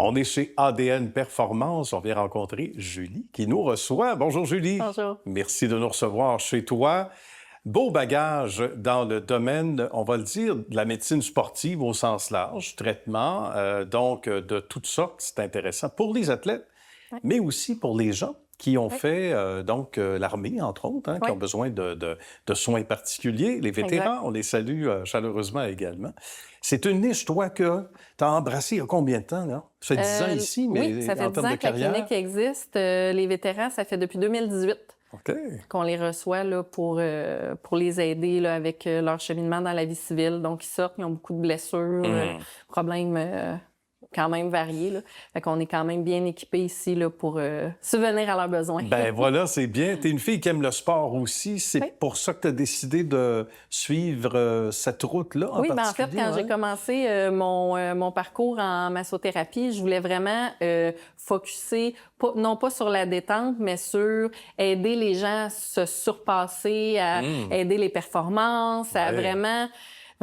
On est chez ADN Performance. On vient rencontrer Julie qui nous reçoit. Bonjour Julie. Bonjour. Merci de nous recevoir chez toi. Beau bagage dans le domaine, on va le dire, de la médecine sportive au sens large, traitement, de toutes sortes. C'est intéressant pour les athlètes, Ouais. mais aussi pour les gens qui ont Ouais. fait l'armée, entre autres, qui Ouais. ont besoin de soins particuliers. Les vétérans, Exact. on les salue chaleureusement également. C'est une niche, toi, que tu as embrassée il y a combien de temps, là? Ça fait 10 ans ici, mais Oui, ça fait en 10 termes ans de que la carrière? clinique existe. Les vétérans, ça fait depuis 2018 OK. qu'on les reçoit là, pour les aider là, avec leur cheminement dans la vie civile. Donc, ils sortent, ils ont beaucoup de blessures, problèmes quand même variés. Là. Fait qu'on est quand même bien équipés ici là, pour subvenir à leurs besoins. Ben voilà, c'est bien. Tu es une fille qui aime le sport aussi. C'est Oui. pour ça que tu as décidé de suivre cette route-là en Oui, ben en particulier? fait, quand j'ai commencé mon parcours en massothérapie, je voulais vraiment focusser, non pas sur la détente, mais sur aider les gens à se surpasser, à aider les performances, à Ouais.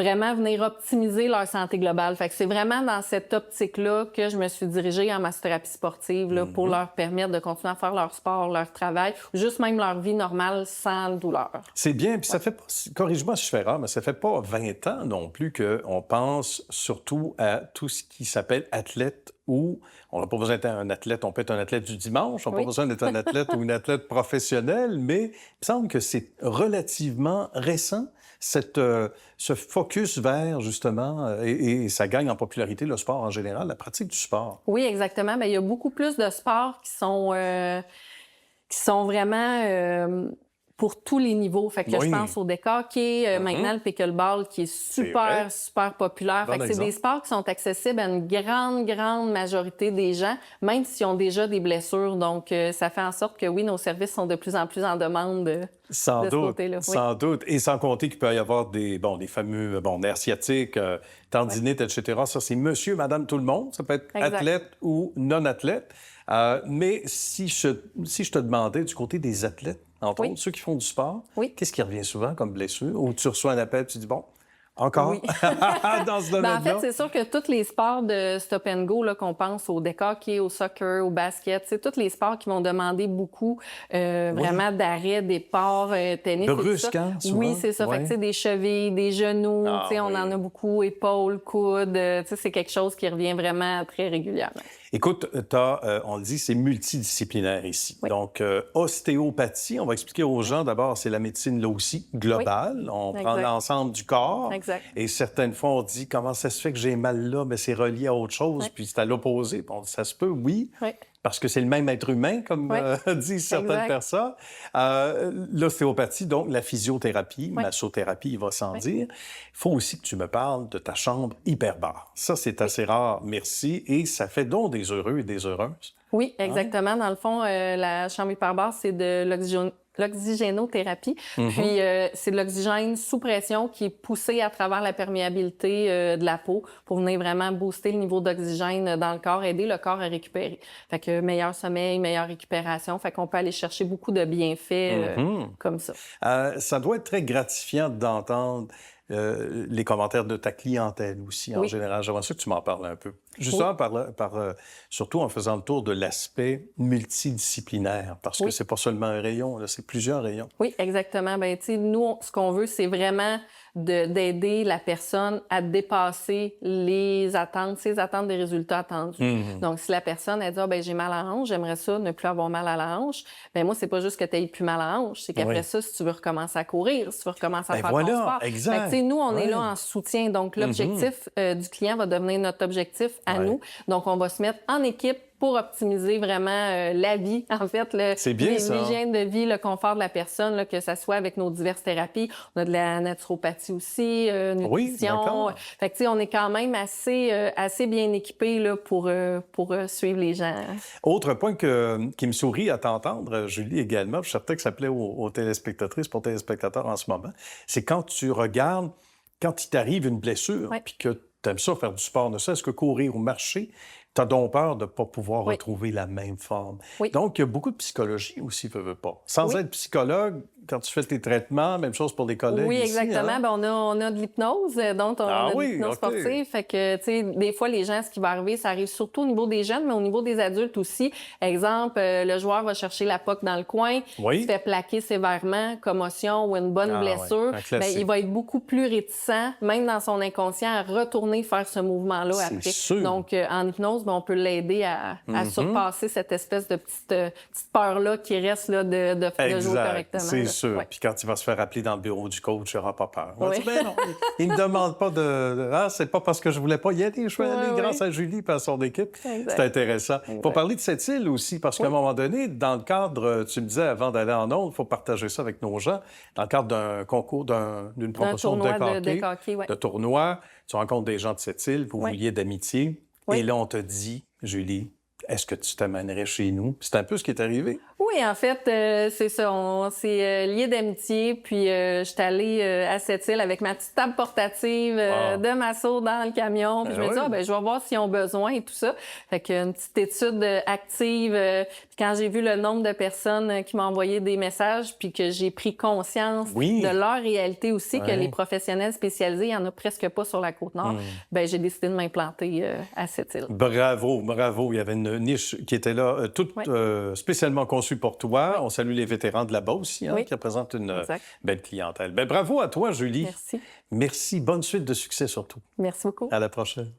vraiment venir optimiser leur santé globale. Fait que c'est vraiment dans cette optique-là que je me suis dirigée en massothérapie sportive là, pour leur permettre de continuer à faire leur sport, leur travail, ou juste même leur vie normale sans douleur. C'est bien, puis ça fait pas, corrige-moi si je fais erreur, mais ça fait pas 20 ans non plus qu'on pense surtout à tout ce qui s'appelle athlète ou on n'a pas besoin d'être un athlète, on peut être un athlète du dimanche, on n'a Oui. pas besoin d'être un athlète ou une athlète professionnelle, mais il me semble que c'est relativement récent, ce focus vers, justement, et ça gagne en popularité, le sport en général, la pratique du sport. Oui, exactement. Bien, il y a beaucoup plus de sports qui sont vraiment pour tous les niveaux. Fait que Oui. je pense au deck hockey, maintenant le pickleball qui est vrai. super populaire. Bon Fait que c'est des exemple. sports qui sont accessibles à une grande majorité des gens, même s'ils ont déjà des blessures. Donc, ça fait en sorte que oui, nos services sont de plus en plus en demande Sans de ce doute, côté-là. Oui. sans doute. Et sans compter qu'il peut y avoir des fameux nerfs sciatiques, tendinites, etc. Ça, c'est monsieur, madame, tout le monde. Ça peut être Exact. athlète ou non-athlète. Mais si je te demandais du côté des athlètes, entre Oui. autres, ceux qui font du sport, Oui. qu'est-ce qui revient souvent comme blessure? Ou tu reçois un appel et tu dis, bon, encore Oui. dans ce Ben, en domaine-là? fait, c'est sûr que tous les sports de stop and go, là, qu'on pense au deck hockey, au soccer, au basket, c'est tous les sports qui vont demander beaucoup vraiment d'arrêt, départ, tennis et tout Brusque, ça. hein, souvent? Oui, c'est ça. Fait que, Ouais. tu sais, des chevilles, des genoux, Ah, tu sais, on oui. en a beaucoup, épaules, coudes, tu sais, c'est quelque chose qui revient vraiment très régulièrement. Écoute, on le dit, c'est multidisciplinaire ici. Oui. Donc, ostéopathie, on va expliquer aux gens, d'abord, c'est la médecine, là aussi, globale. On prend Exact. l'ensemble du corps. Exact. Et certaines fois, on dit, comment ça se fait que j'ai mal là? Mais c'est relié à autre chose, Oui. puis c'est à l'opposé. Bon, ça se peut, oui, Oui. parce que c'est le même être humain, comme Oui. disent certaines Exact. personnes. L'ostéopathie, donc la physiothérapie, Oui. massothérapie, il va sans Oui. dire. Il faut aussi que tu me parles de ta chambre hyperbare. Ça, c'est assez rare, merci. Et ça fait donc des heureux et des heureuses. Oui, exactement. Dans le fond, la chambre hyperbare, c'est de l'oxygénothérapie. Puis, c'est de l'oxygène sous pression qui est poussé à travers la perméabilité de la peau pour venir vraiment booster le niveau d'oxygène dans le corps, aider le corps à récupérer. Fait que meilleur sommeil, meilleure récupération. Fait qu'on peut aller chercher beaucoup de bienfaits comme ça. Ça doit être très gratifiant d'entendre les commentaires de ta clientèle aussi, en Oui. général. J'aimerais ça que tu m'en parles un peu. Justement, surtout en faisant le tour de l'aspect multidisciplinaire, parce que Oui. c'est pas seulement un rayon, là, c'est plusieurs rayons. Oui, exactement. Ben, tu sais, nous, ce qu'on veut, c'est vraiment d'aider la personne à dépasser ses attentes des résultats attendus. Donc, si la personne, elle dit, ben, j'ai mal à la hanche, j'aimerais ça ne plus avoir mal à la hanche. Ben, moi, c'est pas juste que tu aies plus mal à la hanche, c'est qu'après Oui. ça, si tu veux recommencer à courir, si tu veux recommencer à Ben faire voilà, ton sport. exact. Fait que, tu sais, nous, on est Ouais. là en soutien. Donc, l'objectif du client va devenir notre objectif à Ouais. nous. Donc, on va se mettre en équipe pour optimiser vraiment la vie, en fait, C'est bien ça. l'hygiène de vie, le confort de la personne, là, que ça soit avec nos diverses thérapies. On a de la naturopathie aussi, Oui, nutrition. d'accord. Fait que, tu sais, on est quand même assez bien équipés là, pour suivre les gens. Autre point qui me sourit à t'entendre, Julie, également, je suis certain que ça plaît aux téléspectatrices, pour téléspectateurs en ce moment, c'est quand tu regardes, quand il t'arrive une blessure, Ouais. puis que tu aimes ça faire du sport, ne serait-ce que courir ou marcher, tu as donc peur de ne pas pouvoir Oui. retrouver la même forme. Oui. Donc, il y a beaucoup de psychologie aussi, veux pas. Sans Oui. être psychologue, quand tu fais tes traitements, même chose pour les collègues Oui, ici, exactement. hein? Ben, on a de l'hypnose, donc on Ah a de oui, l'hypnose OK. sportive. Fait que, tu sais, des fois, les gens, ce qui va arriver, ça arrive surtout au niveau des jeunes, mais au niveau des adultes aussi. Exemple, le joueur va chercher la puck dans le coin, il se Oui. fait plaquer sévèrement, commotion ou une bonne Ah ouais, blessure. un Ben, classique. il va être beaucoup plus réticent, même dans son inconscient, à retourner faire ce mouvement-là C'est après. sûr. Donc, en hypnose, ben, on peut l'aider à surpasser cette espèce de petite peur-là qui reste là, de jouer Exact, correctement. c'est là. sûr. Ouais. Puis quand il va se faire appeler dans le bureau du coach, il n'aura pas peur. Il va Oui. dire, ben non, il ne me demande pas Ah, c'est pas parce que je voulais pas y aller, je suis allé Oui, grâce oui. à Julie et à son équipe. Exact. C'est intéressant. Il faut Exact. parler de cette île aussi, parce qu'à un moment donné, dans le cadre, tu me disais avant d'aller en ondes, il faut partager ça avec nos gens, dans le cadre d'un concours, d'une promotion de tournoi de hockey, hockey, ouais. de tournoi, tu rencontres des gens de cette île, vous Oui. vous liez d'amitié, Oui. et là, on te dit, Julie, est-ce que tu t'amènerais chez nous? C'est un peu ce qui est arrivé. Oui, en fait, c'est ça. On s'est liés d'amitié, puis je suis allée à cette île avec ma petite table portative Wow. de masso dans le camion. Puis Ben je me dis, oui. ah, ben, je vais voir s'ils ont besoin et tout ça. Fait qu'une petite étude active. Puis quand j'ai vu le nombre de personnes qui m'ont envoyé des messages, puis que j'ai pris conscience Oui. de leur réalité aussi, que Ouais. les professionnels spécialisés, il n'y en a presque pas sur la Côte-Nord, ben j'ai décidé de m'implanter à cette île. Bravo, bravo. Il y avait une niche qui était là, toute Oui. spécialement conçue pour toi. On salue les vétérans de là-bas aussi, hein, Oui. qui représentent une Exact. belle clientèle. Ben, bravo à toi, Julie. Merci. Merci. Bonne suite de succès surtout. Merci beaucoup. À la prochaine.